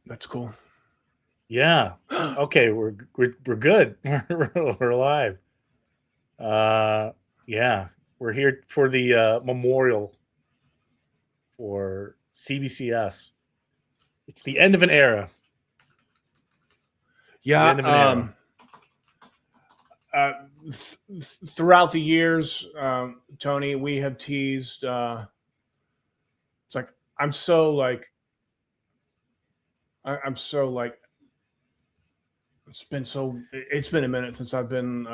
That's cool. Yeah. Okay, we're good. We're alive. Yeah, we're here for the memorial for CBCS. It's the end of an era. The Yeah. end of an era. Uh, Throughout the years, Tony, we have teased. It's like I'm so like I'm so like it's been a minute since I've been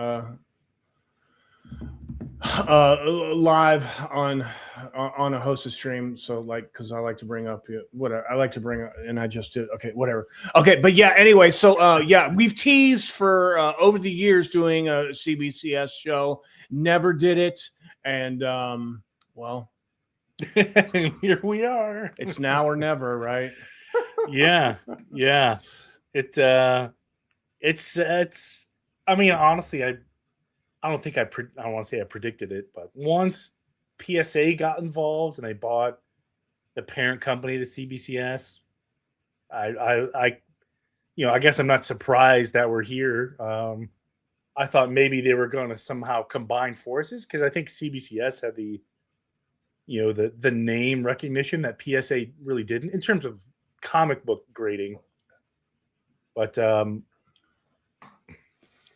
live on a hosted stream. So like, because I like to bring up whatever I like to bring up, and I just did. Okay, whatever. Okay, but yeah. Anyway, so yeah, we've teased for over the years doing a CBCS show. Never did it, and well, Here we are. it's now or never, right? Yeah, yeah. It's. I mean, honestly, I don't think I don't want to say I predicted it, but once PSA got involved and they bought the parent company to CBCS, I I guess I'm not surprised that we're here. I thought maybe they were going to somehow combine forces because I think CBCS had the name recognition that PSA really didn't in terms of comic book grading. But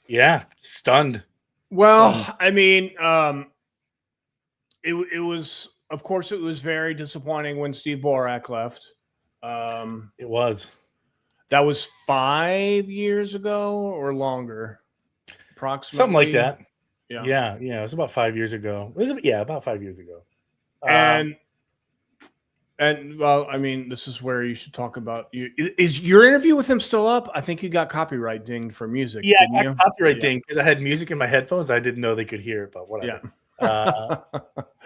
yeah, stunned. Well, Stunned. I mean, it was, of course, it was very disappointing when Steve Borak left. It was. That was 5 years ago or longer, approximately. Something like that. Yeah. Yeah. It was about 5 years ago. About 5 years ago. And well, I mean, this is where you should talk about you. Is your interview with him still up? I think you got copyright dinged for music. Yeah, didn't I you? got copyright ding because I had music in my headphones. I didn't know they could hear it, but whatever. Yeah.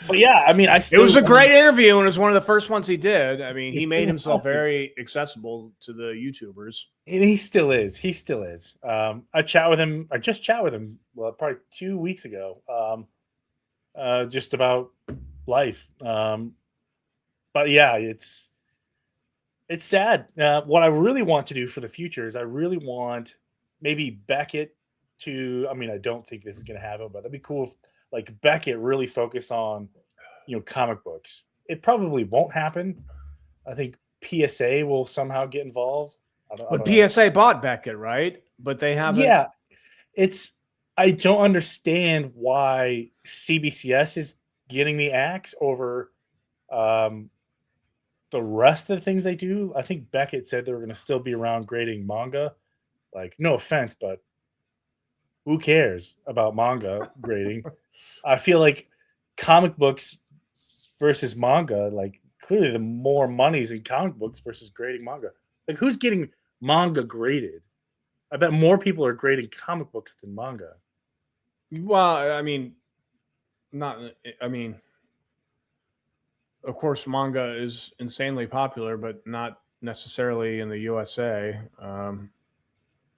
But yeah, I mean, it was a great interview, and it was one of the first ones he did. I mean, he made himself very accessible to the YouTubers, and he still is. He still is. I chat with him. I just chat with him. Well, probably 2 weeks ago. Just about life. But yeah, it's sad. What I really want to do for the future is I really want maybe Beckett to. I mean, I don't think this is going to happen, but that'd be cool if like Beckett really focus on comic books. It probably won't happen. I think PSA will somehow get involved. But PSA bought Beckett, right? But they haven't. Yeah, I don't understand why CBCS is getting the axe over the rest of the things they do. I think Beckett said they were going to still be around grading manga. Like, no offense, but who cares about manga grading? I feel like comic books versus manga, like clearly the more money's in comic books versus grading manga. Like, who's getting manga graded? I bet more people are grading comic books than manga. Well, I mean, of course, manga is insanely popular, but not necessarily in the USA.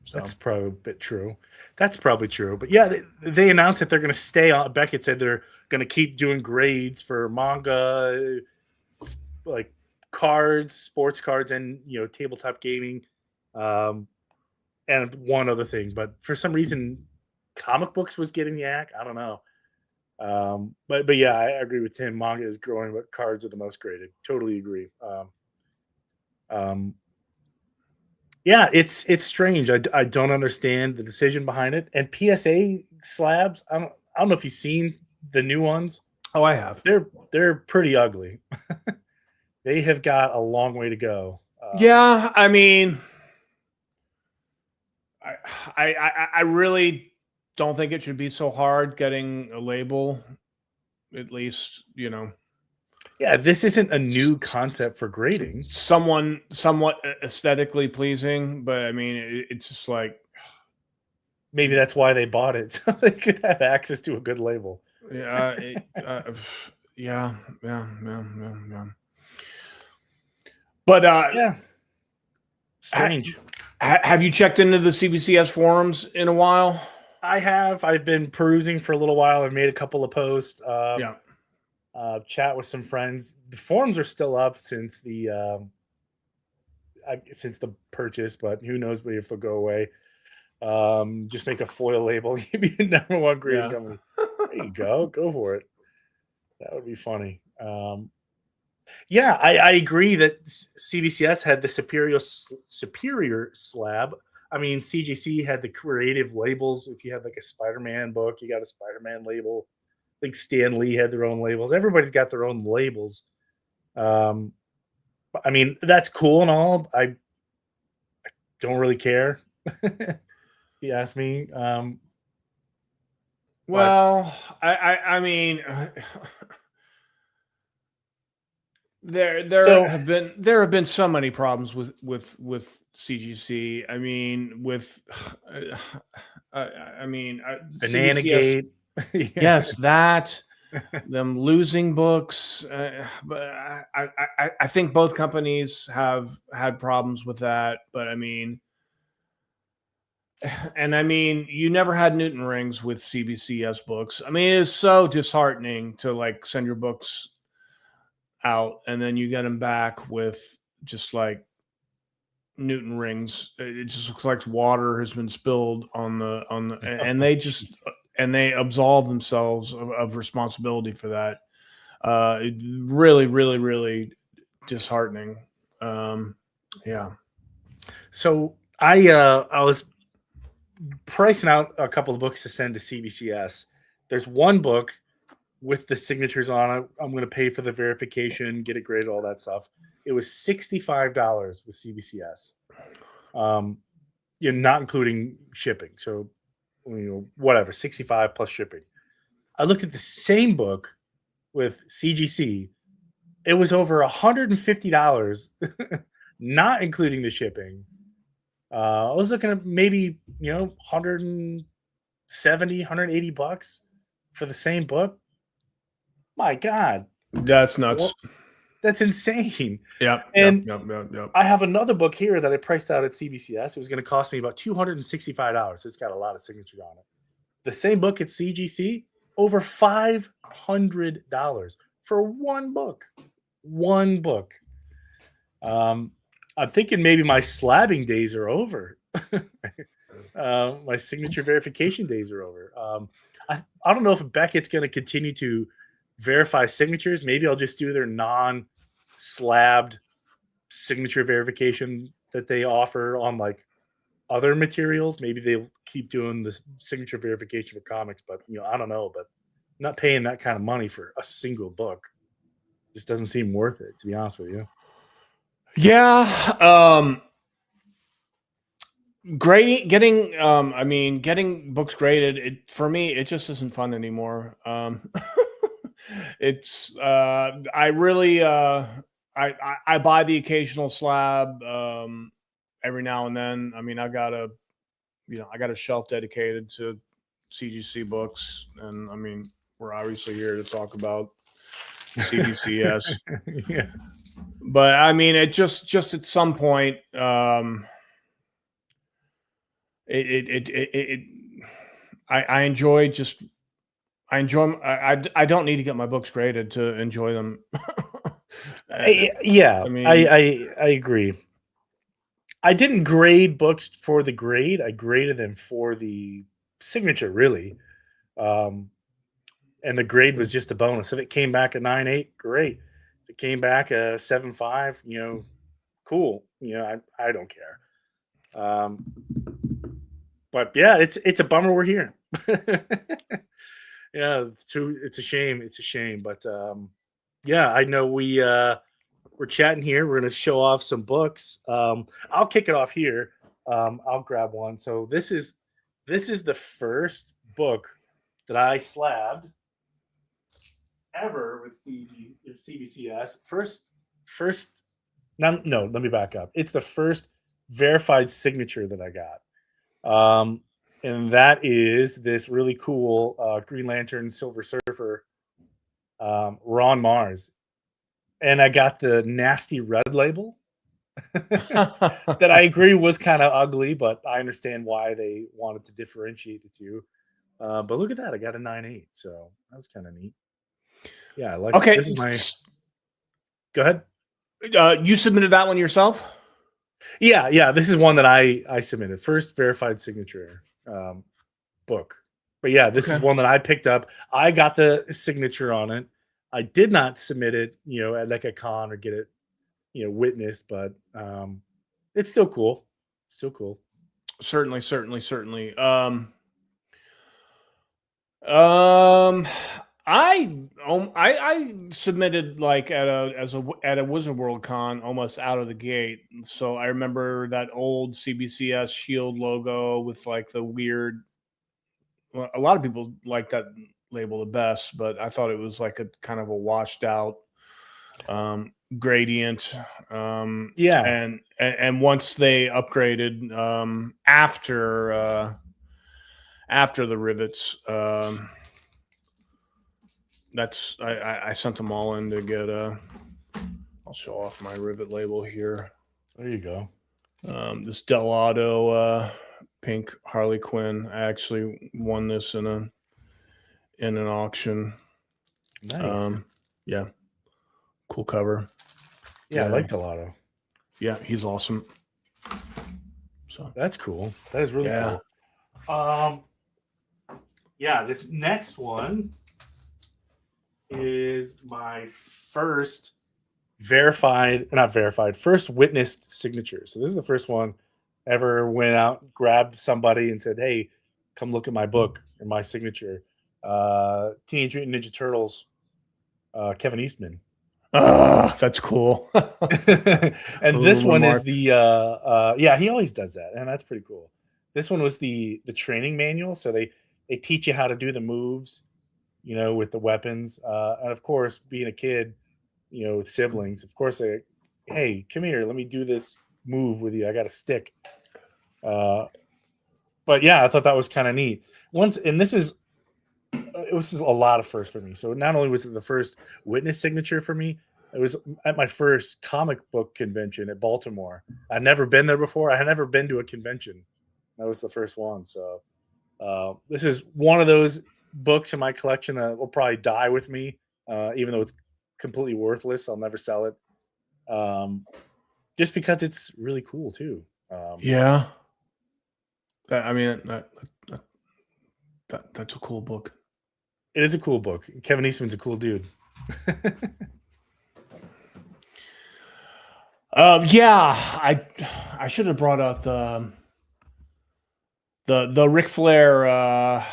So. That's probably a bit true. That's probably true. But yeah, they announced that they're going to stay on. Beckett said they're going to keep doing grades for manga, like cards, sports cards, and tabletop gaming, and one other thing. But for some reason, comic books was getting the act. I don't know. But yeah, I agree with Tim. Manga is growing, but cards are the most graded. Totally agree. Yeah, it's strange. I don't understand the decision behind it. And PSA slabs, I don't know if you've seen the new ones. Oh, I have. They're pretty ugly. They have got a long way to go. Yeah, I mean, I really don't think it should be so hard getting a label, at least, Yeah, this isn't a new concept for grading. Somewhat aesthetically pleasing, but I mean, it's just like maybe that's why they bought it, so they could have access to a good label. Yeah, yeah. But yeah, strange. Have you checked into the CBCS forums in a while? I have. I've been perusing for a little while. I've made a couple of posts. Yeah. chat with some friends. The forums are still up since the purchase, but who knows if they'll go away. Just make a foil label. Give me a number one grading company. There you go. Go for it. That would be funny. Yeah, I agree that CBCS had the superior slab. I mean, CGC had the creative labels. If you had like a Spider-Man book, you got a Spider-Man label. I think Stan Lee had their own labels. Everybody's got their own labels. I mean, that's cool and all. I don't really care. If you ask me. Well, I mean, there have been so many problems with CGC. I mean, with I mean, Banana CBCS, Gate. yes, that them losing books, but I think both companies have had problems with that. But I mean, and I mean, you never had Newton rings with CBCS books. I mean, it's so disheartening to like send your books out and then you get them back with just like Newton rings. It just looks like water has been spilled on the and they just and they absolve themselves of responsibility for that. It really, really, really disheartening. Yeah. So I was pricing out a couple of books to send to CBCS. There's one book with the signatures on it. I'm going to pay for the verification, get it graded, all that stuff. It was $65 with CBCS. Not including shipping. So, whatever, 65 plus shipping. I looked at the same book with CGC. It was over $150, not including the shipping. I was looking at maybe, 170, 180 bucks for the same book. My God. That's nuts. That's insane. Yep. And yep. I have another book here that I priced out at CBCS. It was going to cost me about $265. It's got a lot of signatures on it. The same book at CGC, over $500 for one book. One book. I'm thinking maybe my slabbing days are over. My signature verification days are over. I don't know if Beckett's going to continue to verify signatures. Maybe I'll just do their non-slabbed signature verification that they offer on like other materials. Maybe they'll keep doing the signature verification for comics, but I don't know. But I'm not paying that kind of money for a single book. It just doesn't seem worth it, to be honest with you. Yeah. Getting books graded, for me, it just isn't fun anymore. It's I really I buy the occasional slab every now and then. I mean, I got a shelf dedicated to CGC books, and I mean, we're obviously here to talk about CBCS. Yeah. But I mean, it just at some point, I enjoy just. I don't need to get my books graded to enjoy them. Yeah, I agree. I didn't grade books for the grade. I graded them for the signature, really. And the grade was just a bonus. If it came back a 9.8, great. If it came back a 7.5, cool. I don't care. But yeah, it's a bummer we're here. Yeah, it's a shame. It's a shame, but yeah, I know we're chatting here. We're gonna show off some books. I'll kick it off here. I'll grab one. So this is the first book that I slabbed ever with CBCS. No, let me back up. It's the first verified signature that I got. And that is this really cool Green Lantern Silver Surfer Ron Mars. And I got the nasty red label that I agree was kind of ugly, but I understand why they wanted to differentiate the two. But look at that. I got a 9.8. So that was kind of neat. Yeah, I like. Okay. This is my. Go ahead. You submitted that one yourself? Yeah. This is one that I submitted. First verified signature book. But yeah, this is one that I picked up. I got the signature on it. I did not submit it, at like a con or get it, witnessed, but it's still cool. Still cool. Certainly. I submitted like at a Wizard World Con almost out of the gate. So I remember that old CBCS Shield logo with like the weird. Well, a lot of people like that label the best, but I thought it was like a kind of a washed out gradient. And once they upgraded after the rivets. That's I sent them all in to get I'll show off my rivet label here. There you go. This Del Auto pink Harley Quinn. I actually won this in an auction. Nice. Yeah. Cool cover. Yeah, I like Del Auto. Yeah, he's awesome. So that's cool. That is really cool. Yeah, this next one is my first first witnessed signature. So this is the first one ever went out, grabbed somebody and said, "Hey, come look at my book or my signature." Teenage Mutant Ninja Turtles, Kevin Eastman. That's cool. And this one is the he always does that, and that's pretty cool. This one was the training manual, so they teach you how to do the moves, with the weapons. And of course, being a kid, with siblings, of course, hey, come here, let me do this move with you. I got a stick. But yeah, I thought that was kind of neat. It was a lot of firsts for me. So not only was it the first witness signature for me, it was at my first comic book convention at Baltimore. I'd never been there before. I had never been to a convention. That was the first one. So this is one of those books in my collection that will probably die with me, even though it's completely worthless. I'll never sell it, just because it's really cool too. Yeah, I mean that's a cool book. It is a cool book. Kevin Eastman's a cool dude. Yeah, I should have brought out the Ric Flair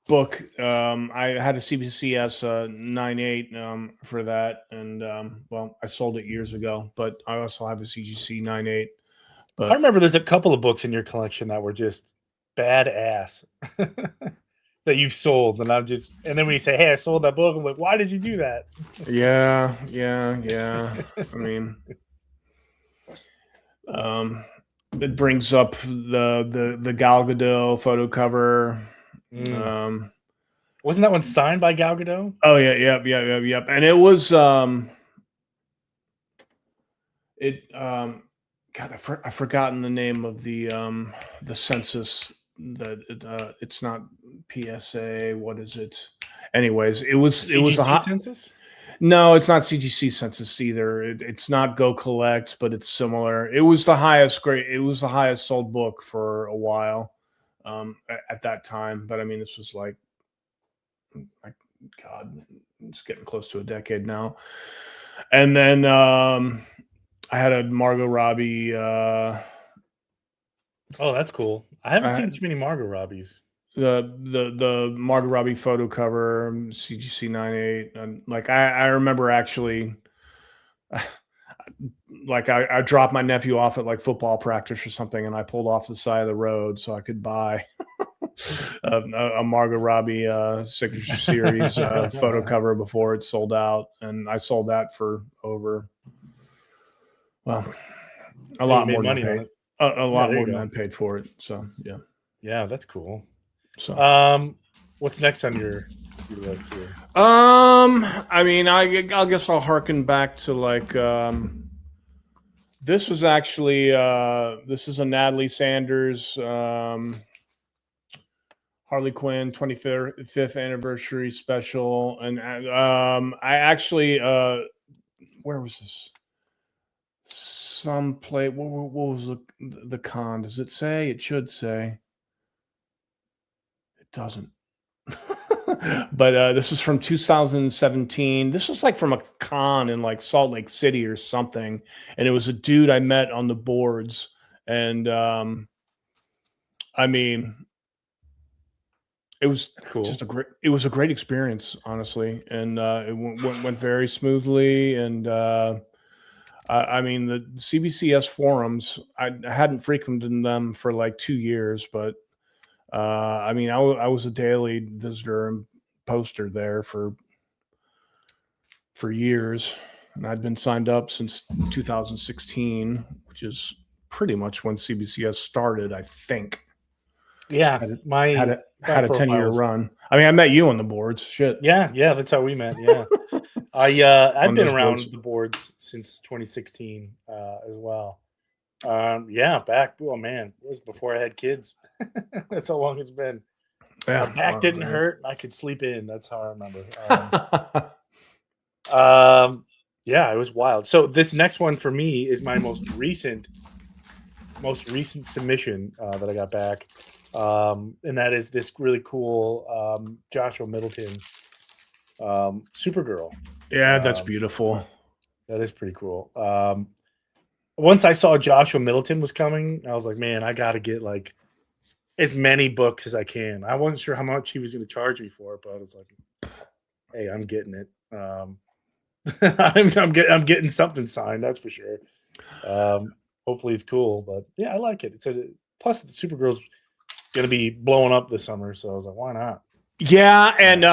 book. I had a CBCS 9.8 for that, and I sold it years ago. But I also have a CGC 9.8. But I remember there's a couple of books in your collection that were just badass that you've sold, and then when you say, "Hey, I sold that book," I'm like, "Why did you do that?" Yeah. I mean, it brings up the Gal Gadot photo cover. Wasn't that one signed by Gal Gadot? Oh yeah, yep. And it was God, I've forgotten the name of the census. That it's not PSA. What is it? Anyways, it was CGC census. No, it's not CGC census either. It's not Go Collect, but it's similar. It was the highest grade. It was the highest sold book for a while at that time. But I mean, this was like God, it's getting close to a decade now. And then I had a Margot Robbie. Oh, that's cool. I haven't seen too many Margot Robbies. The Margot Robbie photo cover, CGC 9.8. And like I remember actually, like I dropped my nephew off at like football practice or something, and I pulled off the side of the road so I could buy a Margot Robbie signature series photo cover before it sold out, and I sold that for over a lot more money than I paid. A lot more than I paid for it. So yeah, that's cool. So what's next on your list here? I mean, I guess I'll harken back to like this was actually this is a Natalie Sanders Harley Quinn 25th anniversary special, and I actually where was this? Some play. What was the con? Does it say? It should say. It doesn't. But this was from 2017. This was like from a con in like Salt Lake City or something, and it was a dude I met on the boards, and I mean, it was That's cool. just a great experience, honestly, and it went very smoothly, and I mean the CBCS forums. I hadn't frequented them for like 2 years, but I mean I was a daily visitor and poster there for years, and I'd been signed up since 2016, which is pretty much when CBCS started, I think. Yeah, Had a 10-year run. I mean, I met you on the boards. Shit. Yeah, that's how we met. Yeah, I've been around boards. the boards since 2016 as well. Yeah, back. Oh man, it was before I had kids. That's how long it's been. Yeah, My back didn't hurt. I could sleep in. That's how I remember. Yeah, it was wild. So this next one for me is my most recent submission that I got back, and that is this really cool Joshua Middleton Supergirl. Yeah, that's beautiful. That is pretty cool. Once I saw Joshua Middleton was coming, I was like, man, I got to get like as many books as I can. I wasn't sure how much he was going to charge me for it, but I was like, hey, I'm getting it. I'm getting something signed, that's for sure. Hopefully it's cool, but yeah, I like it. Plus the Supergirl's gonna be blowing up this summer, so I was like, why not? Yeah, and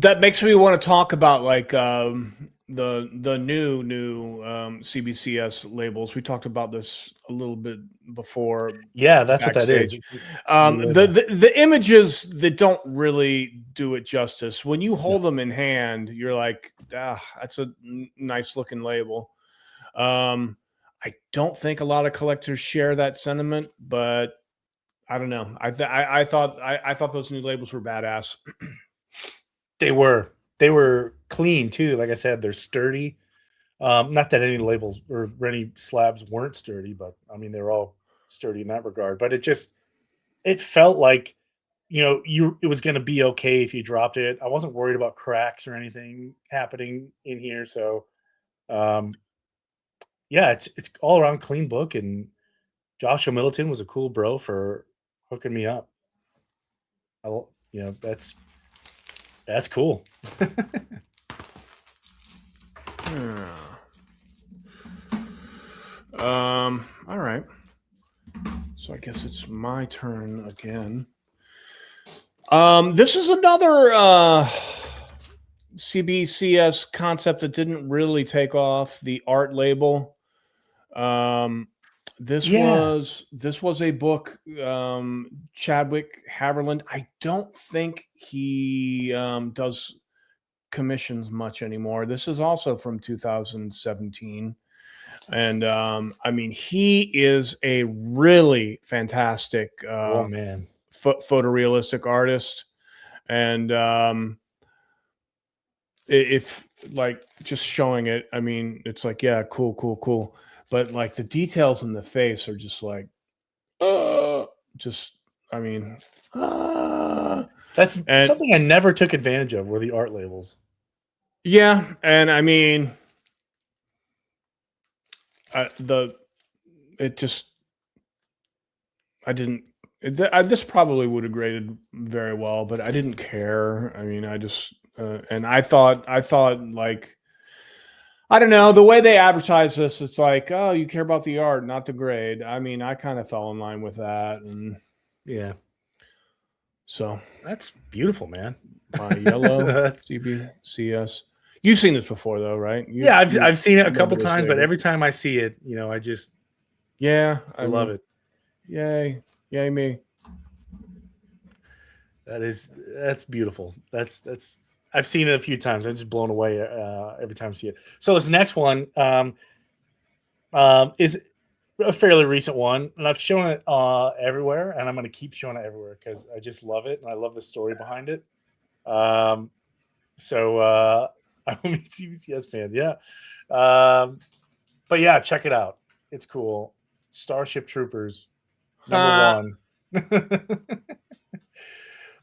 that makes me want to talk about like the new CBCS labels. We talked about this a little bit before. Yeah, that's backstage. What that is. The images that don't really do it justice. When you hold them in hand, you're like, that's a nice looking label. I don't think a lot of collectors share that sentiment, but I don't know. I thought those new labels were badass. They were clean too. Like I said, they're sturdy. Not that any labels or any slabs weren't sturdy, but I mean they're all sturdy in that regard. But it felt like, it was going to be okay if you dropped it. I wasn't worried about cracks or anything happening in here. So, yeah, it's all around clean book, and Joshua Middleton was a cool bro for hooking me up. That's cool. All right. So I guess it's my turn again. This is another CBCS concept that didn't really take off, the art label. This was a book, Chadwick Haverland. I don't think he does commissions much anymore. This is also from 2017. And I mean, he is a really fantastic photorealistic artist. And if like just showing it, I mean, it's like, yeah, cool. But like the details in the face are just like, that's something I never took advantage of, were the art labels. Yeah, and I mean, this probably would have graded very well, but I didn't care. I mean, and I thought like, I don't know, the way they advertise this, it's like, oh, you care about the art, not the grade. I mean, I kind of fell in line with that, and yeah. So that's beautiful, man. My yellow CBCS. You've seen this before, though, right? I've seen it a couple times, but every time I see it, I love it. Yay me! That's beautiful. That's I've seen it a few times. I'm just blown away every time I see it. So this next one is a fairly recent one, and I've shown it everywhere, and I'm going to keep showing it everywhere because I just love it and I love the story behind it. So I'm a CBCS fan, yeah. But yeah, check it out. It's cool. Starship Troopers, number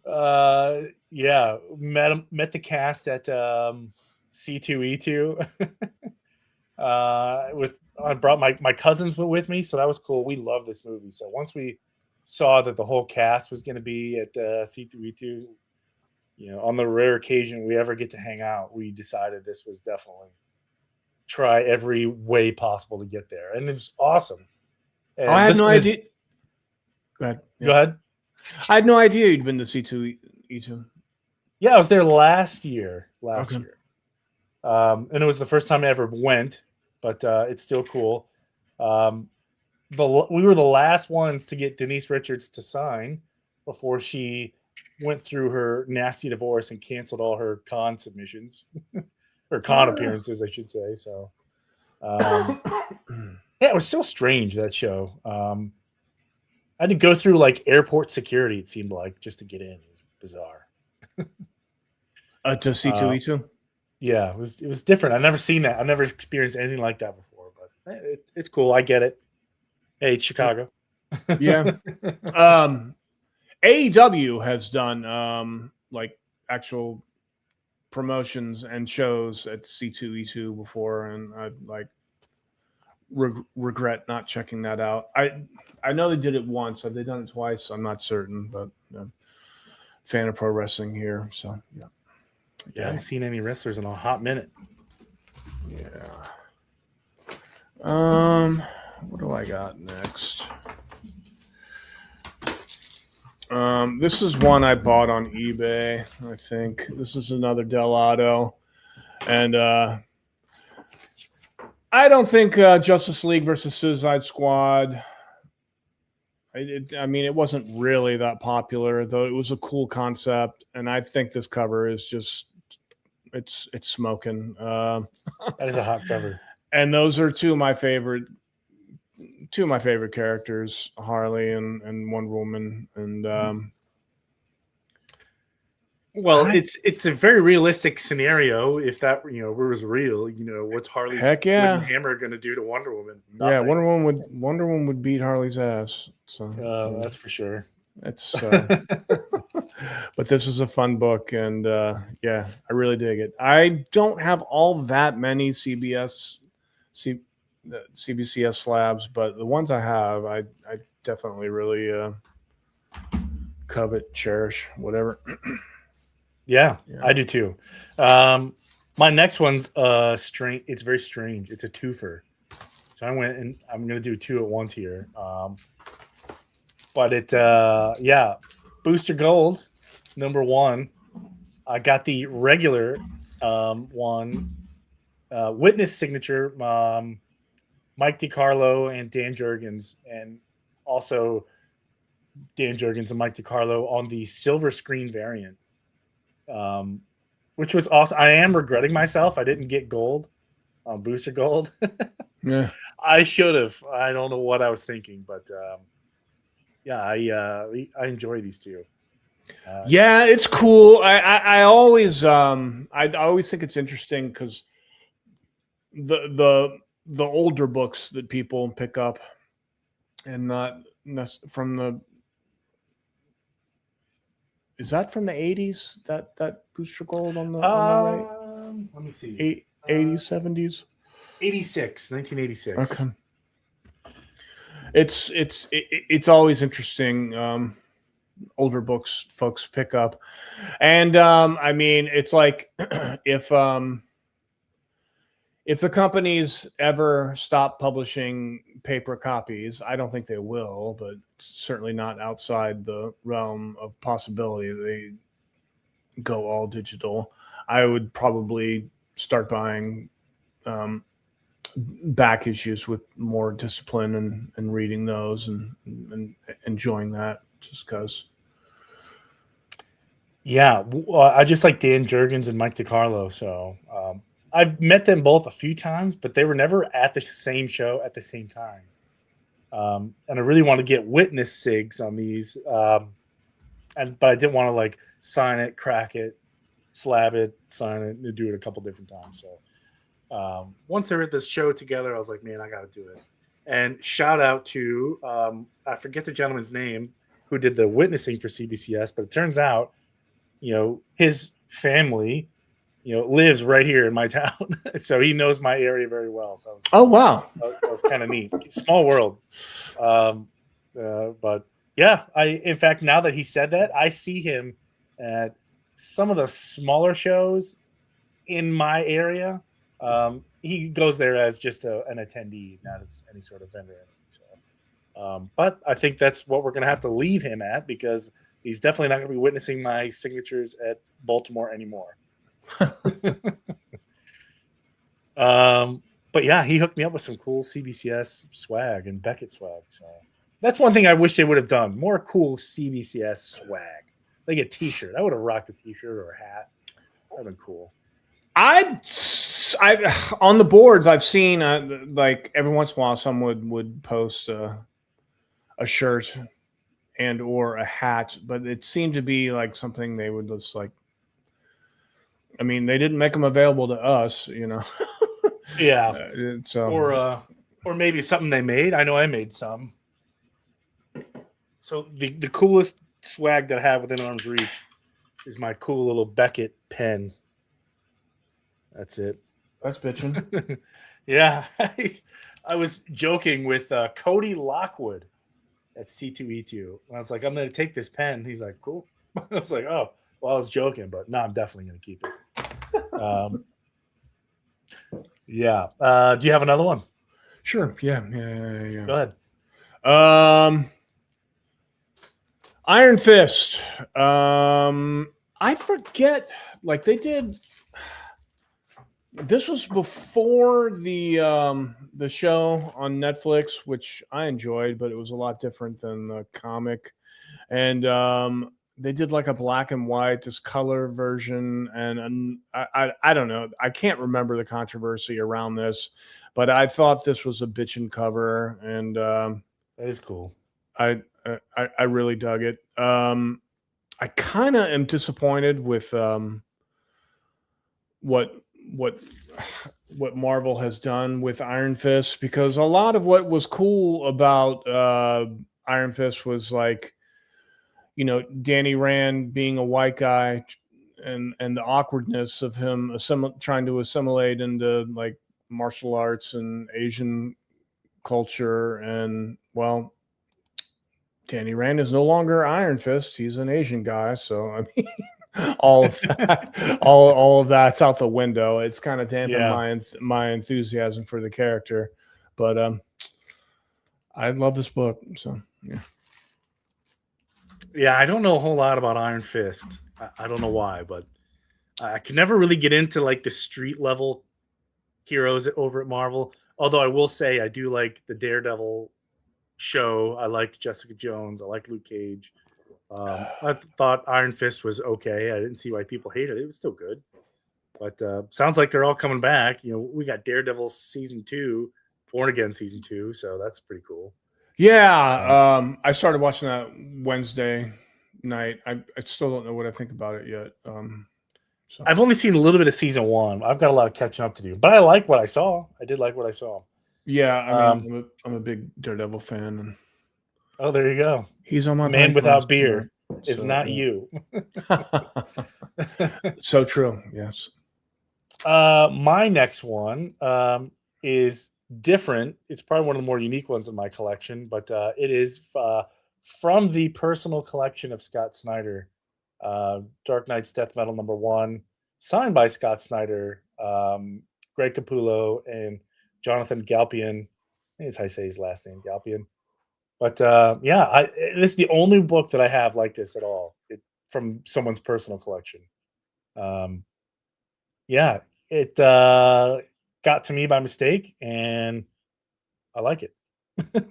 one. Yeah, met the cast at C2E2. With I brought my cousins went with me, so that was cool. We love this movie. So once we saw that the whole cast was going to be at C2E2, on the rare occasion we ever get to hang out, we decided this was definitely try every way possible to get there, and it was awesome. And I had no idea. Go ahead. Yeah. Go ahead. I had no idea you'd been to C2E2. Yeah, I was there last year. Okay. And it was the first time I ever went, but it's still cool. We were the last ones to get Denise Richards to sign before she went through her nasty divorce and canceled all her con submissions or con appearances, I should say. So, yeah, it was so strange, that show. I had to go through like airport security, it seemed like, just to get in. It was bizarre. To C2E2? Yeah, it was different. I've never seen that. I've never experienced anything like that before, but it's cool. I get it. Hey, it's Chicago. Yeah. AEW has done like actual promotions and shows at C2E2 before, and I like regret not checking that out. I know they did it once. Have they done it twice? I'm not certain, but fan of pro wrestling here, so yeah. Yeah, I haven't seen any wrestlers in a hot minute. Yeah. What do I got next? This is one I bought on eBay, I think. This is another Del Auto. And I don't think Justice League versus Suicide Squad. I mean, it wasn't really that popular, though it was a cool concept. And I think this cover is just, it's smoking. That is a hot cover. And those are two of my favorite characters, Harley and Wonder Woman. And well, it's a very realistic scenario. If that was real, what's Harley's hammer going to do to Wonder Woman? Nothing. Yeah, Wonder Woman would beat Harley's ass. So that's for sure. It's but this is a fun book, and yeah, I really dig it. I don't have all that many CBCS slabs, but the ones I have, I definitely really covet, cherish, whatever. Yeah, I do too. My next one's strange. It's very strange. It's a twofer. So I went and I'm going to do two at once here. But Booster Gold, number one. I got the regular one, Witness signature, Mike DiCarlo and Dan Jurgens, and also Dan Jurgens and Mike DiCarlo on the silver screen variant, which was awesome. I am regretting myself. I didn't get gold on Booster Gold. Yeah, I should have. I don't know what I was thinking, but I enjoy these two. Yeah, it's cool. I always think it's interesting because the older books that people pick up and not from the. Is that from the 80s? That Booster Gold on the right? Let me see. 80s, 70s? 1986. Okay. It's always interesting. Older books folks pick up, and I mean, it's like if the companies ever stop publishing paper copies, I don't think they will, but it's certainly not outside the realm of possibility. They go all digital. I would probably start buying back issues with more discipline and reading those and enjoying that just because. Yeah, I just like Dan Jurgens and Mike DiCarlo. So I've met them both a few times, but they were never at the same show at the same time. And I really want to get witness SIGs on these, but I didn't want to like sign it, crack it, slab it, sign it, and do it a couple different times. So once they're at this show together, I was like, man, I got to do it. And shout out to I forget the gentleman's name who did the witnessing for CBCS, but it turns out, his family, lives right here in my town, so he knows my area very well. So oh wow, that was kind of neat. Small world. But yeah, in fact, now that he said that, I see him at some of the smaller shows in my area. He goes there as just an attendee, not as any sort of vendor. So, but I think that's what we're going to have to leave him at, because he's definitely not going to be witnessing my signatures at Baltimore anymore. But yeah, he hooked me up with some cool CBCS swag and Beckett swag. So that's one thing I wish they would have done. More cool CBCS swag. Like a t-shirt. I would have rocked a t-shirt or a hat. That'd been cool. I on the boards I've seen like every once in a while someone would post a shirt and or a hat, but it seemed to be like something they would just like. I mean, they didn't make them available to us, Yeah. So or maybe something they made. I know I made some. So the coolest swag that I have within arm's reach is my cool little Beckett pen. That's it. That's bitching. Yeah. I was joking with Cody Lockwood at C2E2. And I was like, I'm going to take this pen. He's like, cool. I was like, oh, well, I was joking, but no, I'm definitely going to keep it. Yeah. Do you have another one? Sure. Yeah. Go ahead. Iron Fist. I forget. Like they did. This was before the show on Netflix, which I enjoyed, but it was a lot different than the comic. And they did like a black and white, this color version, and I don't know. I can't remember the controversy around this, but I thought this was a bitchin' cover, and that is cool. I really dug it. I kind of am disappointed with what Marvel has done with Iron Fist, because a lot of what was cool about Iron Fist was like, Danny Rand being a white guy and the awkwardness of him trying to assimilate into like martial arts and Asian culture. And well, Danny Rand is no longer Iron Fist. He's an Asian guy. So, I mean, all of that, all of that's out the window. It's kind of dampened my enthusiasm for the character, but I love this book. So, yeah. Yeah, I don't know a whole lot about Iron Fist. I don't know why, but I can never really get into like the street level heroes over at Marvel. Although I will say I do like the Daredevil show. I liked Jessica Jones. I like Luke Cage. I thought Iron Fist was okay. I didn't see why people hated it. It was still good. But sounds like they're all coming back. We got Daredevil season 2, Born Again season 2, so that's pretty cool. Yeah, I started watching that Wednesday night. I still don't know what I think about it yet. So I've only seen a little bit of season 1. I've got a lot of catching up to do, but I like what I saw. I did like what I saw. Yeah, I mean, I'm a big Daredevil fan, and there you go. He's on my man without beard is not you. So true. Yes. My next one is different. It's probably one of the more unique ones in my collection, but it is from the personal collection of Scott Snyder, Dark Knight's Death Metal #1, signed by Scott Snyder, Greg Capullo, and Jonathan Galpian. I think it's how I say his last name, Galpian. But this is the only book that I have like this at all, from someone's personal collection. It got to me by mistake, and I like it.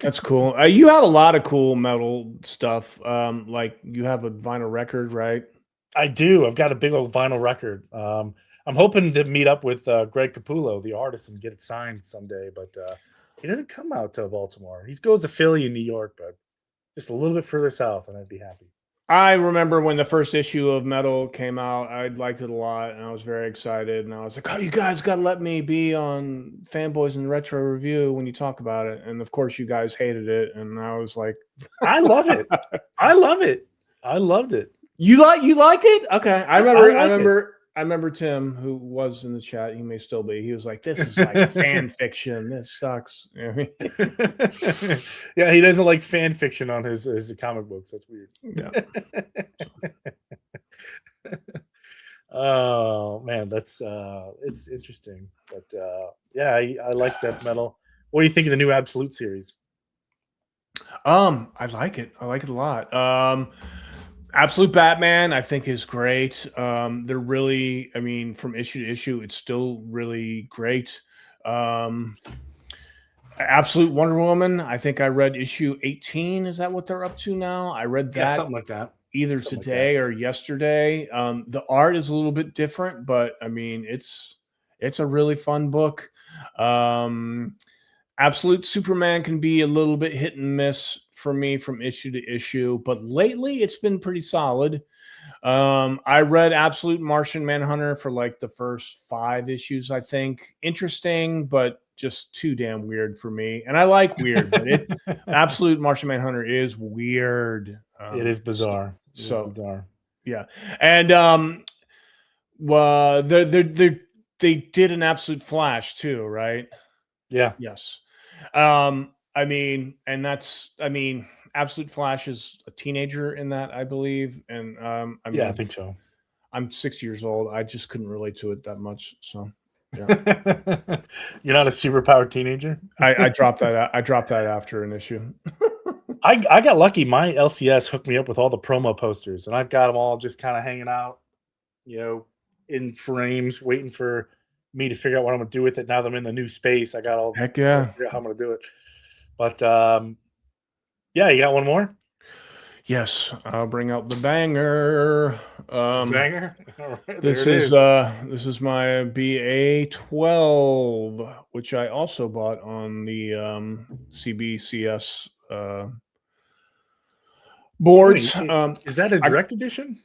That's cool. You have a lot of cool metal stuff. Like you have a vinyl record, right? I do. I've got a big old vinyl record. I'm hoping to meet up with Greg Capullo, the artist, and get it signed someday. But He doesn't come out to Baltimore. He goes to Philly and New York, but just a little bit further south, and I'd be happy. I remember when the first issue of Metal came out, I liked it a lot and I was very excited. And I was like, oh, you guys got to let me be on Fanboys and Retro Review when you talk about it. And of course, you guys hated it. And I was like, I love it. I love it. I loved it. You liked it? Okay. I remember Tim, who was in the chat. He may still be. He was like, "This is like fan fiction. This sucks." You know what I mean? Yeah, he doesn't like fan fiction on his comic books. That's weird. Yeah. Oh man, that's it's interesting. But yeah, I like that Metal. What do you think of the new Absolute series? I like it. I like it a lot. Absolute Batman, I think, is great. They're really, I mean, from issue to issue, it's still really great. Absolute Wonder Woman, I think I read issue 18. Is that what they're up to now? I read that something like that. either today or yesterday. The art is a little bit different, but I mean, it's a really fun book. Absolute Superman can be a little bit hit and miss for me from issue to issue, but lately it's been pretty solid. I read Absolute Martian Manhunter for like the first 5 issues, I think. Interesting, but just too damn weird for me. And I like weird, but Absolute Martian Manhunter is weird. It is bizarre. So bizarre. Yeah. And well, they did an Absolute Flash too, right? Yeah. Yes. I mean, Absolute Flash is a teenager in that, I believe. And I mean, I think so. I'm 6 years old. I just couldn't relate to it that much. So yeah. You're not a superpowered teenager? I dropped that out. I dropped that after an issue. I got lucky. My LCS hooked me up with all the promo posters, and I've got them all just kind of hanging out, in frames, waiting for me to figure out what I'm gonna do with it. Now that I'm in the new space, I got all heck yeah, figure out how I'm gonna do it. But yeah, you got one more? Yes, I'll bring out the banger. Banger. Right, this is my BA12, which I also bought on the CBCS boards. Wait, is that a direct edition?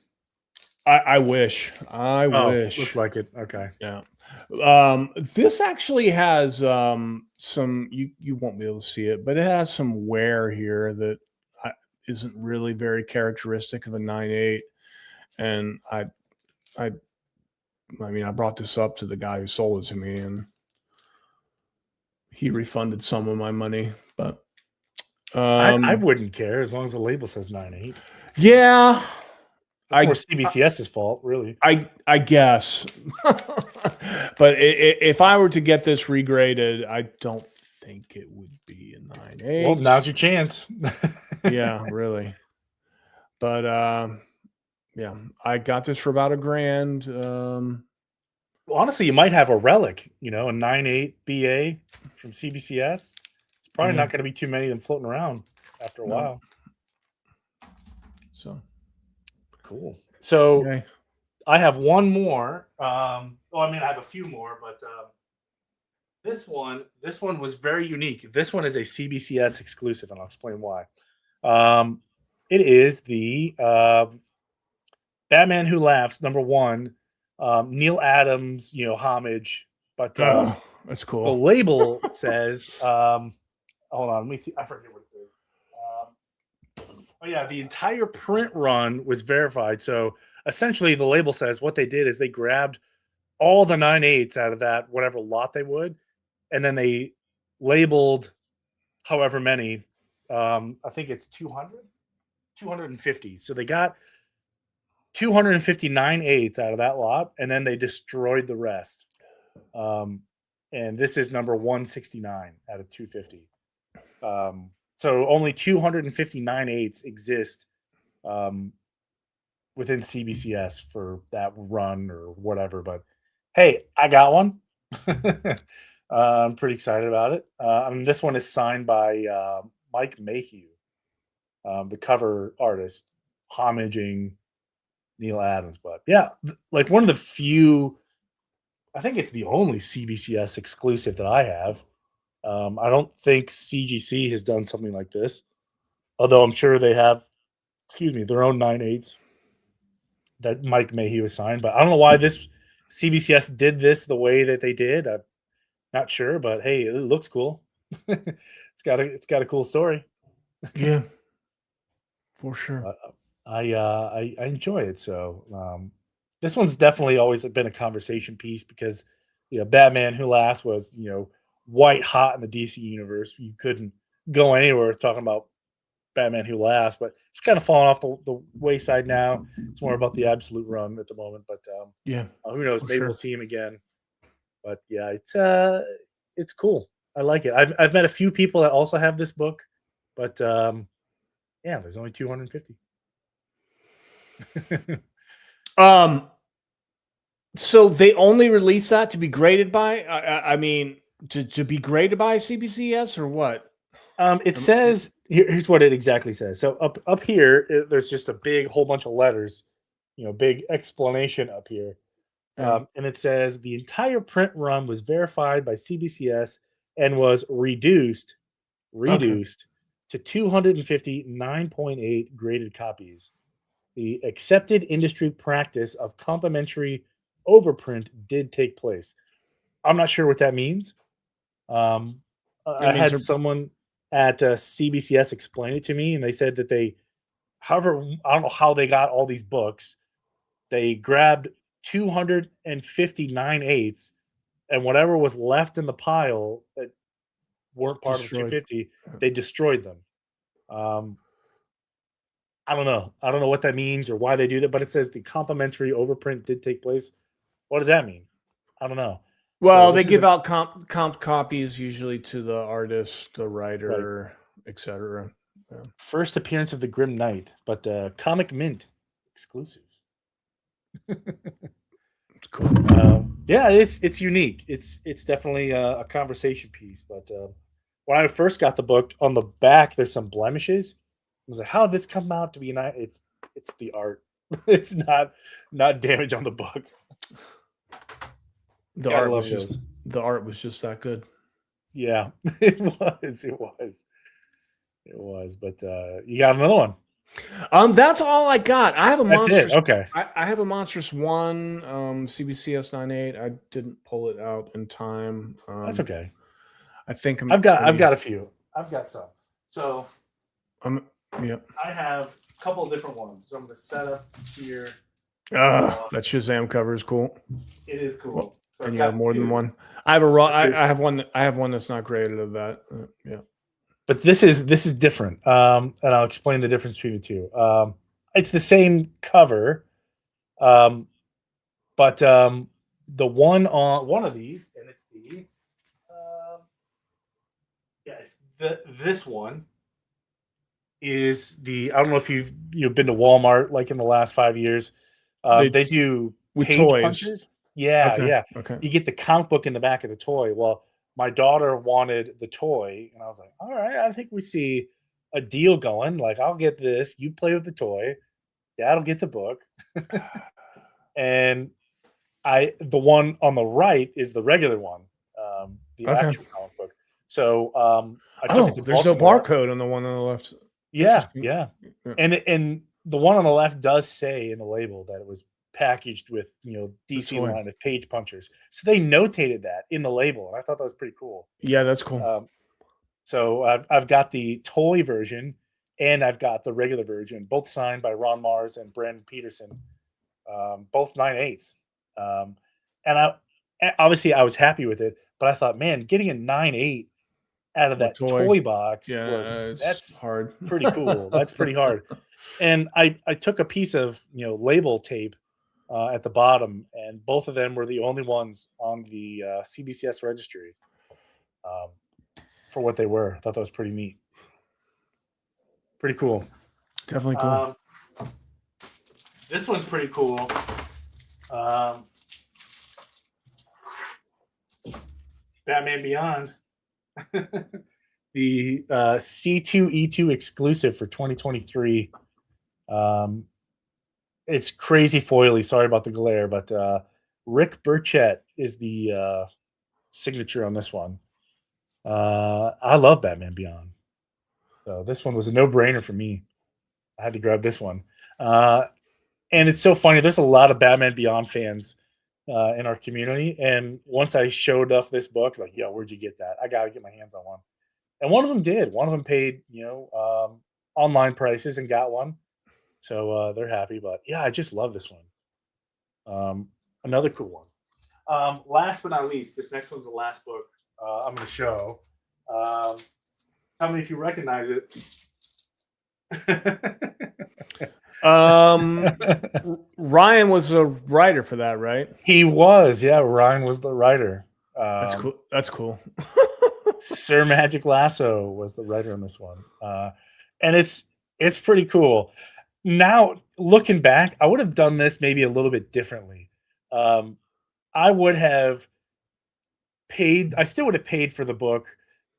I wish. I wish. Looks like it. Okay. Yeah. This actually has some. You won't be able to see it, but it has some wear here that isn't really very characteristic of a 9.8. And I mean, I brought this up to the guy who sold it to me, and he refunded some of my money. But I wouldn't care as long as the label says 9.8. Yeah. It's more CBCS's fault, really. I guess. But if I were to get this regraded, I don't think it would be a 9.8. Well, now's your chance. Yeah, really. But yeah, I got this for about $1,000. Well, honestly, you might have a relic, a 9.8 BA from CBCS. It's probably not going to be too many of them floating around after a while. So cool. So I have one more. I have a few more, but this one was very unique. This one is a CBCS exclusive, and I'll explain why. It is the Batman Who Laughs #1, Neil Adams, homage. But that's cool. The label says, hold on, let me see. I forget what it says. Oh yeah, the entire print run was verified. So essentially, the label says what they did is they grabbed all the 9.8s out of that whatever lot they would, and then they labeled however many. I think it's 250. So they got 250 9.8s out of that lot, and then they destroyed the rest. And this is number 169 out of 250. So only 250 9.8s exist within CBCS for that run or whatever. But hey, I got one. I'm pretty excited about it. This one is signed by Mike Mayhew, the cover artist, homaging Neil Adams. But yeah, like one of the few, I think it's the only CBCS exclusive that I have. I don't think CGC has done something like this, although I'm sure they have, their own 9/8s that Mike Mayhew assigned. But I don't know why this CBCS did this the way that they did. I'm not sure, but hey, it looks cool. It's got a cool story. Yeah, for sure. I enjoy it. So this one's definitely always been a conversation piece because Batman Who Laughs was white hot in the DC universe. You couldn't go anywhere talking about Batman Who Laughs, but it's kind of fallen off the wayside now. It's more about the absolute run at the moment. But Yeah, who knows? for Maybe sure. we'll see him again. But yeah, it's cool. I like it. I've met a few people that also have this book, but yeah, there's only 250. So they only release that to be graded by. I mean, to be graded by CBCS or what? It says here's what it exactly says. So up here, there's just a big whole bunch of letters, big explanation up here, Yeah. and it says the entire print run was verified by CBCS and was reduced Okay. to 259.8 graded copies. The accepted industry practice of complimentary overprint did take place. I'm not sure what that means. It I means had someone at CBCS explain it to me, and they said that however, I don't know how they got all these books. They grabbed 259 eighths, and whatever was left in the pile that weren't part of the destroyed. 250, they destroyed them. I don't know. I don't know what that means or why they do that, but it says the complimentary overprint did take place. What does that mean? I don't know. So Well, they this is give out comp copies usually to the artist, the right. writer, etc. Yeah. First appearance of the Grim Knight, but Comic Mint exclusive. It's cool. Yeah, it's unique. It's definitely a conversation piece. But when I first got the book, on the back there's some blemishes. I was like, "How did this come out to be nice?" It's the art. It's not damage on the book. The Gotta art love was just those. the art was just that good. Yeah, it was. It was. But you got another one. That's all I got. I have a That's it. monstrous. Okay, I have a monstrous one. CBCS 9/8. I didn't pull it out in time. that's okay. I think I've got a few. I've got some. So yeah. I have a couple of different ones. So I'm going to set up here. That Shazam cover is cool. It is cool. Well, So and I've you got have more than two. one. I have a raw. I have one. I have one that's not graded of that. Yeah. But this is different, and I'll explain the difference between the two. It's the same cover, but the one of these, and it's the it's this one is the. I don't know if you've been to Walmart like in the last 5 years. They do with page toys. punches. Yeah, Okay. yeah. Okay. You get the comic book in the back of the toy. Well, my daughter wanted the toy, and I was like, all right, I think we see a deal going. Like, I'll get this. You play with the toy. Dad'll get the book. And the one on the right is the regular one, the Okay. actual comic book. So I took Oh, it to there's no Baltimore. barcode on the one on the left. Yeah, Interesting. yeah. Yeah. And the one on the left does say in the label that it was packaged with DC toy. line of page punchers. So they notated that in the label, and I thought that was pretty cool. Yeah, that's cool. So I've got the toy version and I've got the regular version, both signed by Ron Mars and Brandon Peterson, both 9/8. And obviously I was happy with it, but I thought, man, getting a 9/8 out of that toy box that's hard. pretty cool. That's pretty hard. And I took a piece of label tape at the bottom, and both of them were the only ones on the CBCS registry for what they were. I thought that was pretty neat. Pretty cool. Definitely cool. This one's pretty cool. Batman Beyond. The C2E2 exclusive for 2023. It's crazy foily. Sorry about the glare, but Rick Burchett is the signature on this one. I love Batman Beyond. So this one was a no-brainer for me. I had to grab this one. And it's so funny. There's a lot of Batman Beyond fans in our community. And once I showed off this book, like, yo, where'd you get that? I gotta get my hands on one. And one of them did. One of them paid, online prices and got one. So they're happy. But yeah, I just love this one. Another cool one. Last but not least, this next one's the last book I'm going to show. Tell me if you recognize it. Ryan was a writer for that, right? He was, yeah. Ryan was the writer. That's cool. That's cool. Sir Magic Lasso was the writer on this one, and it's pretty cool. Now looking back, I would have done this maybe a little bit differently. I would have paid. I still would have paid for the book,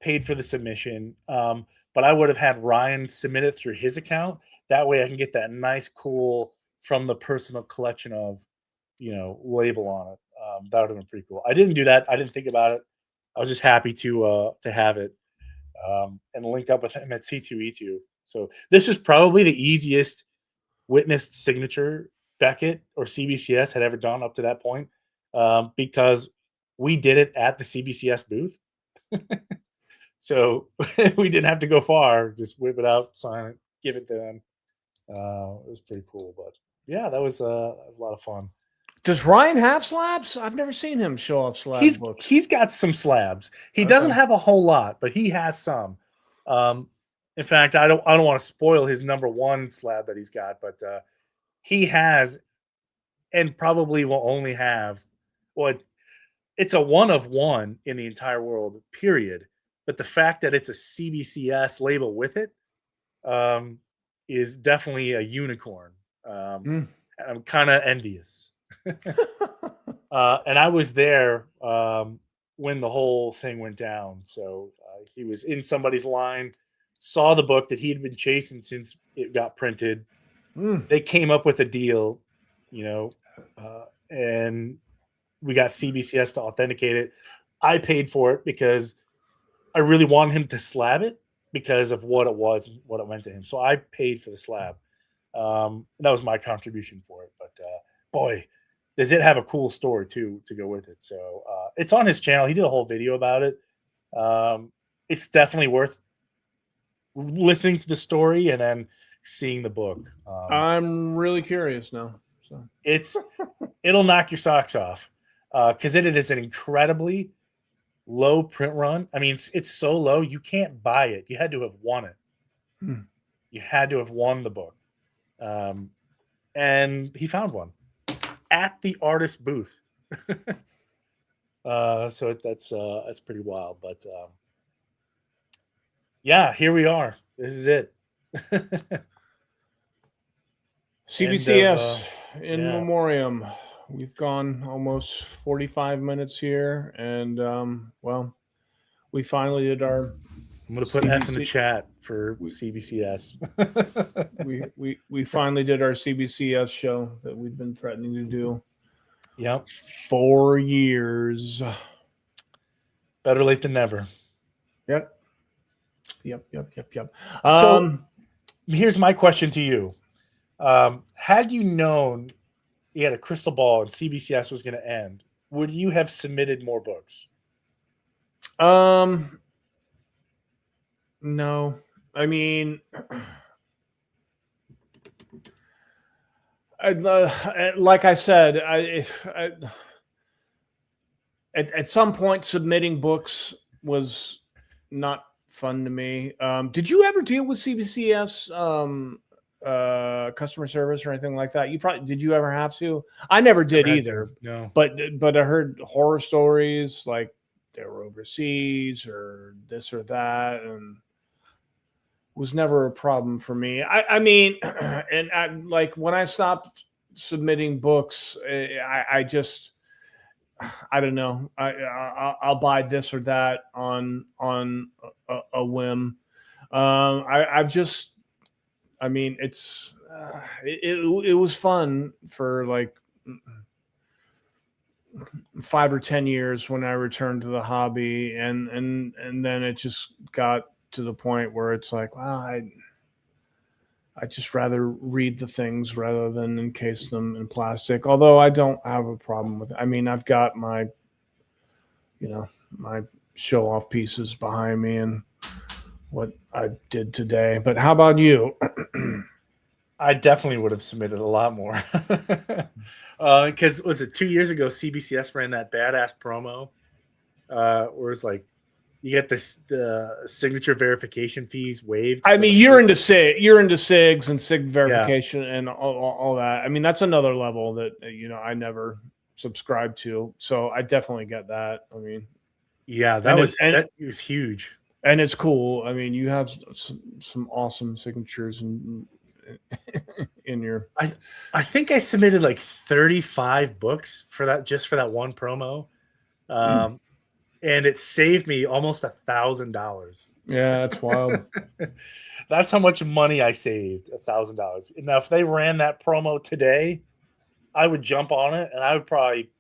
paid for the submission, but I would have had Ryan submit it through his account. That way, I can get that nice, cool from the personal collection of, label on it. That would have been pretty cool. I didn't do that. I didn't think about it. I was just happy to have it and link up with him at C2E2. So this is probably the easiest witnessed signature Beckett or CBCS had ever done up to that point, because we did it at the CBCS booth. So we didn't have to go far. Just whip it out, sign it, give it to them. It was pretty cool. But yeah, that was a lot of fun. Does Ryan have slabs? I've never seen him show off slab books. He's got some slabs. He doesn't have a whole lot, but he has some. In fact, I don't want to spoil his number one slab that he's got, but he has, and probably will only have, it's a one of one in the entire world, period. But the fact that it's a CBCS label with it is definitely a unicorn. And I'm kind of envious. And I was there when the whole thing went down. So he was in somebody's line, saw the book that he had been chasing since it got printed. They came up with a deal, and we got CBCS to authenticate it. I paid for it because I really wanted him to slab it because of what it was, what it meant to him. So I paid for the slab. That was my contribution for it. But boy, does it have a cool story too to go with it. So it's on his channel. He did a whole video about it. It's definitely worth listening to the story and then seeing the book. I'm really curious now. So it'll knock your socks off because it is an incredibly low print run. I mean, it's so low you can't buy it. You had to have won it. You had to have won the book, and he found one at the artist booth. So that's pretty wild. But yeah, here we are. This is it. CBCS in memoriam. We've gone almost 45 minutes here, and we finally did our. I'm gonna put F in the chat for CBCS. we finally did our CBCS show that we've been threatening to do. Yep, 4 years. Better late than never. Yep. So here's my question to you: had you known you had a crystal ball and CBCS was going to end, would you have submitted more books? No. I mean, like I said, at some point submitting books was not fun to me. Did you ever deal with CBCS customer service or anything like that? Did you ever have to? I never did either. No. But I heard horror stories like they were overseas or this or that, and was never a problem for me. I mean, and like when I stopped submitting books, I just, I don't know. I'll buy this or that on a whim. I've just, I mean, it was fun for like 5 or 10 years when I returned to the hobby, and then it just got to the point where it's like, wow, I just rather read the things rather than encase them in plastic. Although I don't have a problem with it. I mean, I've got my, my show off pieces behind me and what I did today. But how about you? I definitely would have submitted a lot more. Because was it 2 years ago? CBCS ran that badass promo, where it's like you get the signature verification fees waived. I mean, you're into SIGs and SIG verification and all that. I mean, that's another level that I never subscribed to. So I definitely get that. I mean, yeah, that was huge, and it's cool. I mean, you have some awesome signatures in your. I think I submitted like 35 books for that, just for that one promo. And it saved me almost $1,000. Yeah, that's wild. That's how much money I saved, $1,000. Now, if they ran that promo today, I would jump on it, and I would probably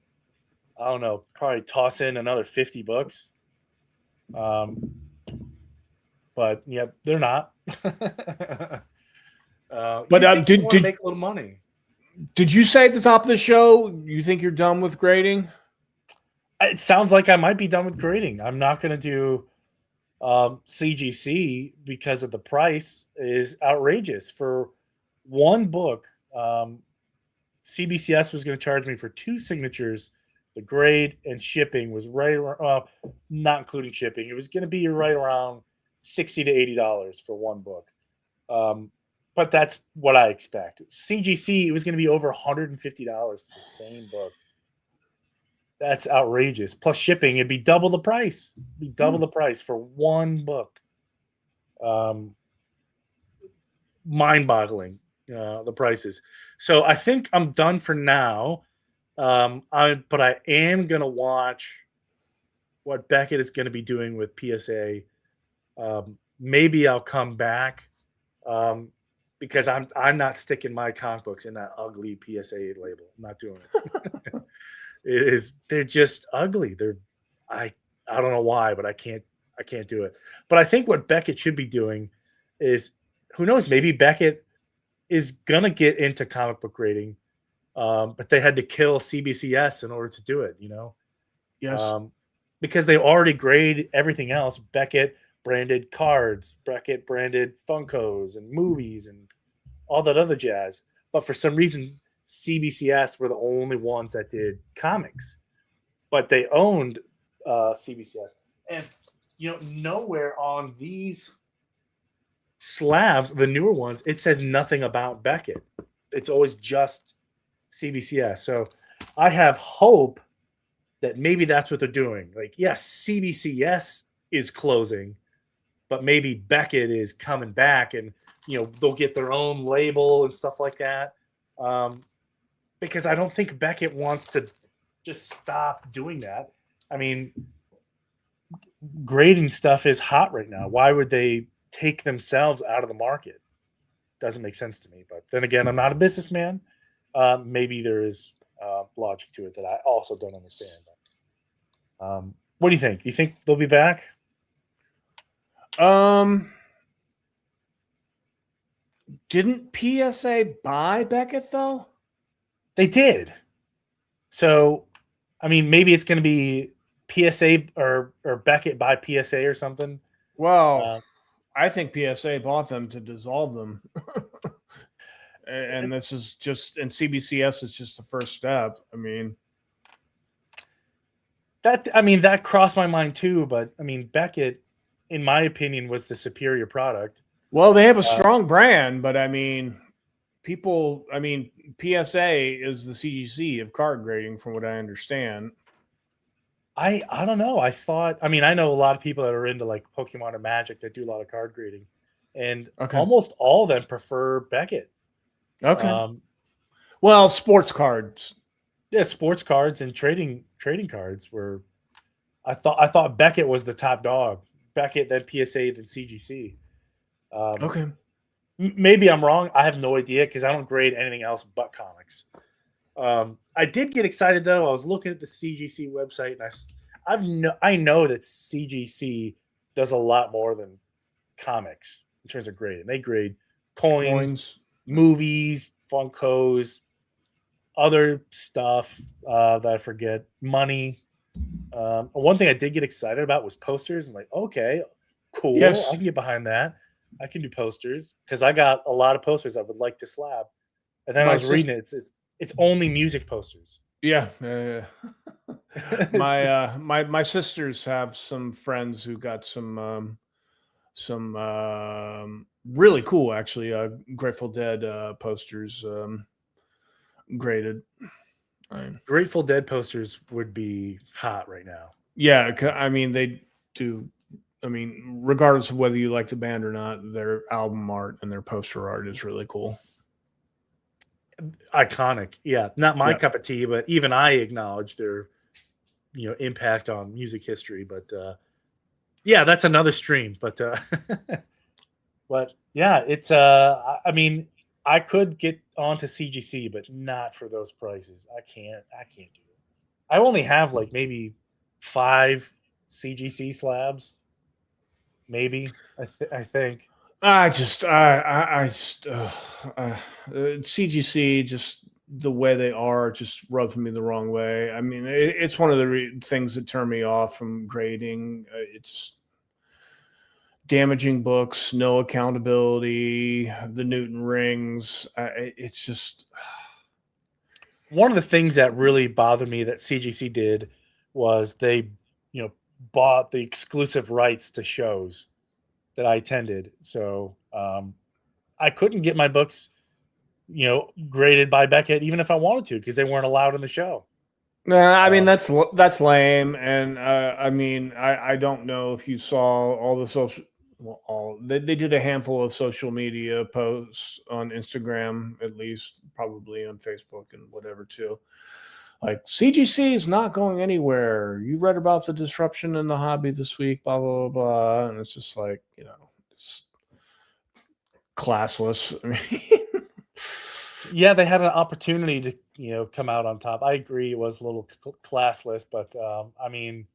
toss in another 50 books. But yeah, they're not. But did make a little money? Did you say at the top of the show you think you're done with grading? It sounds like I might be done with grading. I'm not going to do CGC because of the price is outrageous. For one book, CBCS was going to charge me for 2 signatures. The grade and shipping was right around, not including shipping. It was going to be right around $60 to $80 for one book. But that's what I expect. CGC, it was going to be over $150 for the same book. That's outrageous. Plus shipping, it'd be double the price. It'd be double the price for one book. Mind-boggling, the prices. So I think I'm done for now. But I am gonna watch what Beckett is going to be doing with PSA. Maybe I'll come back because I'm not sticking my comic books in that ugly PSA label. I'm not doing it. They're just ugly. I don't know why, but I can't do it. But I think what Beckett should be doing is, who knows, maybe Beckett is gonna get into comic book grading, but they had to kill CBCS in order to do it. Yes, because they already grade everything else. Beckett branded cards, Beckett branded Funkos and movies and all that other jazz. But for some reason, CBCS were the only ones that did comics, but they owned CBCS. And nowhere on these slabs, the newer ones, it says nothing about Beckett. It's always just CBCS. So I have hope that maybe that's what they're doing. Like, yes, CBCS is closing, but maybe Beckett is coming back, and they'll get their own label and stuff like that. Because I don't think Beckett wants to just stop doing that. I mean, grading stuff is hot right now. Why would they take themselves out of the market? Doesn't make sense to me. But then again, I'm not a businessman. Maybe there is logic to it that I also don't understand. But, what do you think? Do you think they'll be back? Didn't PSA buy Beckett though? They did. So, I mean, maybe it's going to be PSA or Beckett by PSA or something. Well, I think PSA bought them to dissolve them. And this is just, and CBCS is just the first step. I mean, that crossed my mind too. But I mean, Beckett, in my opinion, was the superior product. Well, they have a strong brand, but I mean, PSA is the CGC of card grading, from what I understand. I don't know. I know a lot of people that are into like Pokemon or Magic that do a lot of card grading, and almost all of them prefer Beckett. Okay. Well, sports cards. Yeah, sports cards and trading cards were. I thought Beckett was the top dog. Beckett, then PSA, then CGC. Okay. Maybe I'm wrong. I have no idea because I don't grade anything else but comics. I did get excited though. I was looking at the CGC website, and I know that CGC does a lot more than comics in terms of grading. They grade coins, Coins. movies, Funkos, other stuff that I forget, money. One thing I did get excited about was posters, and like, okay, cool, Yes. I can get behind that. I can do posters because I got a lot of posters I would like to slab. And then I My was reading it. It's only music posters. Yeah. It's- My sisters have some friends who got some really cool, actually, Grateful Dead posters graded. Grateful Dead posters would be hot right now. Yeah, I mean they do. I mean, regardless of whether you like the band or not, their album art and their poster art is really cool. Iconic. Yeah, not my Yeah. cup of tea, but even I acknowledge their impact on music history. But yeah, that's another stream. But but yeah, it's I mean, I could get onto CGC, but not for those prices. I can't do it. I only have like maybe 5 CGC slabs. Maybe I think. I just CGC, just the way they are, just rubs me the wrong way. I mean, it's one of the things that turn me off from grading. It's damaging books, no accountability, the Newton rings. It's just One of the things that really bothered me that CGC did was they, bought the exclusive rights to shows that I attended. So I couldn't get my books, graded by Beckett, even if I wanted to, because they weren't allowed in the show. Nah, I mean that's lame, and I mean I don't know if you saw all the social. Well, they did a handful of social media posts on Instagram, at least, probably on Facebook and whatever too. Like, CGC is not going anywhere. You read about the disruption in the hobby this week, blah blah blah, blah. And it's just like, it's classless. I mean, Yeah, they had an opportunity to, come out on top. I agree it was a little classless, but I mean,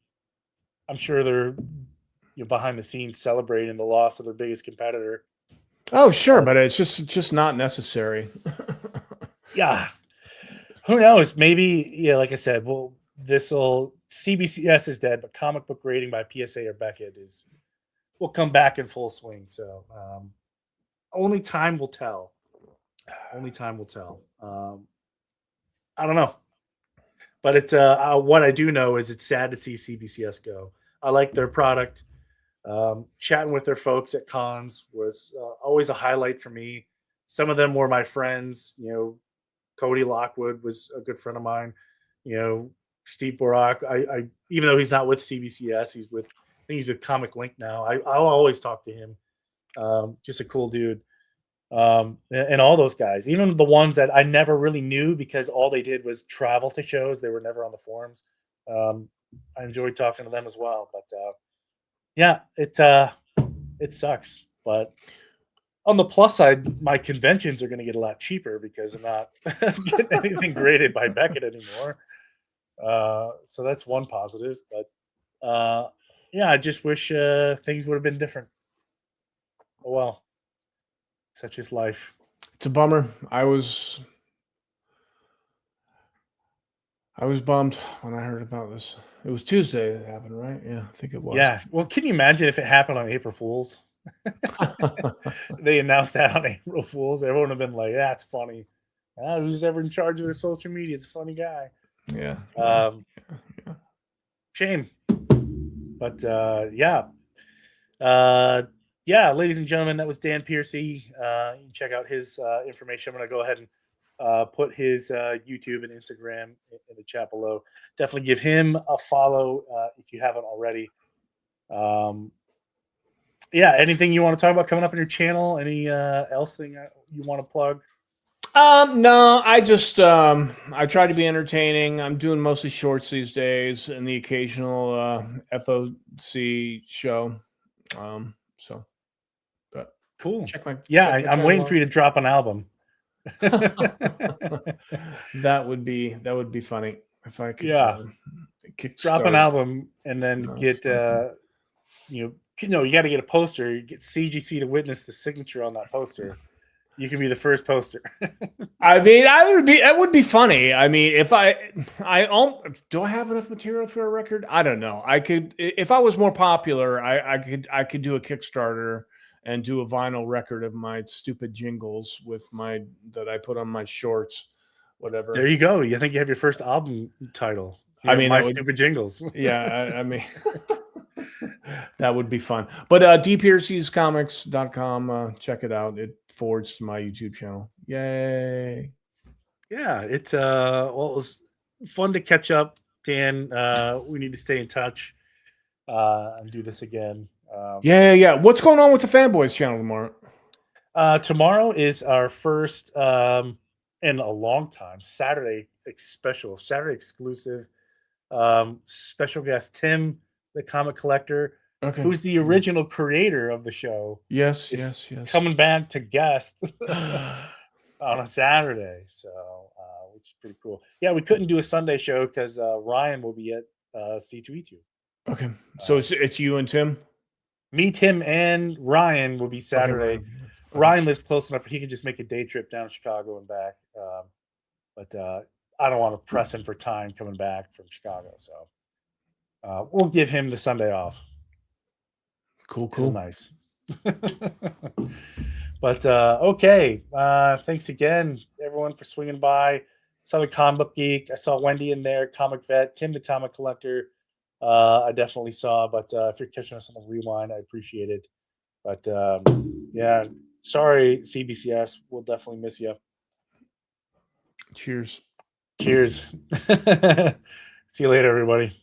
I'm sure they're behind the scenes celebrating the loss of their biggest competitor. oh sure, but it's just not necessary. Yeah, who knows? Maybe, yeah, like I said, well, CBCS is dead, but comic book grading by PSA or Beckett will come back in full swing. So only time will tell. Only time will tell. I don't know, but it's what I do know is it's sad to see CBCS go. I like their product. Chatting with their folks at cons was always a highlight for me. Some of them were my friends. Cody Lockwood was a good friend of mine. Steve Borak. I even though he's not with CBCS, I think he's with Comic Link now. I'll always talk to him. Just a cool dude. And all those guys, even the ones that I never really knew because all they did was travel to shows. They were never on the forums. I enjoyed talking to them as well. But yeah, it sucks. But on the plus side, my conventions are going to get a lot cheaper because I'm not getting anything graded by Beckett anymore. So that's one positive. But yeah, I just wish things would have been different. Oh well, such is life. It's a bummer. I was bummed when I heard about this. It was Tuesday that happened, right? Yeah, I think it was. Yeah. Well, can you imagine if it happened on April Fools? They announced that on April Fools. Everyone would have been like, "That's funny." Who's ever in charge of their social media? It's a funny guy. Yeah. Shame. But yeah. Yeah, ladies and gentlemen, that was Dan Piercy. You can check out his information. I'm going to go ahead and put his YouTube and Instagram in the chat below. Definitely give him a follow if you haven't already. Yeah, anything you want to talk about coming up on your channel? Any else thing you want to plug? No, I just I try to be entertaining. I'm doing mostly shorts these days and the occasional FOC show. So, but cool. I'm waiting for you to drop an album. That would be funny if I could Yeah. Drop an kickstart. album and then get you got to get a poster. You get CGC to witness the signature on that poster. You can be the first poster. I mean, that would be funny. I mean, if do I have enough material for a record? I don't know. I could, if I was more popular, I could do a Kickstarter and do a vinyl record of my stupid jingles that I put on my shorts, whatever. There you go. You think you have your first album title? I mean, My Stupid Jingles. Yeah, I mean, that would be fun. But dprcscomics.com, check it out. It forwards to my YouTube channel. Yay! Yeah, it was fun to catch up, Dan. We need to stay in touch and do this again. Yeah. What's going on with the Fanboys channel tomorrow? Tomorrow is our first in a long time Saturday exclusive special guest Tim, the comic collector, who's the original creator of the show. Yes. Coming back to guest on a Saturday, so which is pretty cool. Yeah, we couldn't do a Sunday show because Ryan will be at C2E2. Okay, so it's you and Tim. Me, Tim, and Ryan will be Saturday. Okay. Ryan lives close enough; he can just make a day trip down to Chicago and back. But I don't want to press him for time coming back from Chicago, so we'll give him the Sunday off. Cool. Nice. But okay. Thanks again, everyone, for swinging by. Saw the Comic Book Geek. I saw Wendy in there, Comic Vet, Tim the Comic Collector. I definitely saw, but if you're catching us on the rewind, I appreciate it. But yeah, sorry, CBCS. We'll definitely miss you. Cheers. See you later, everybody.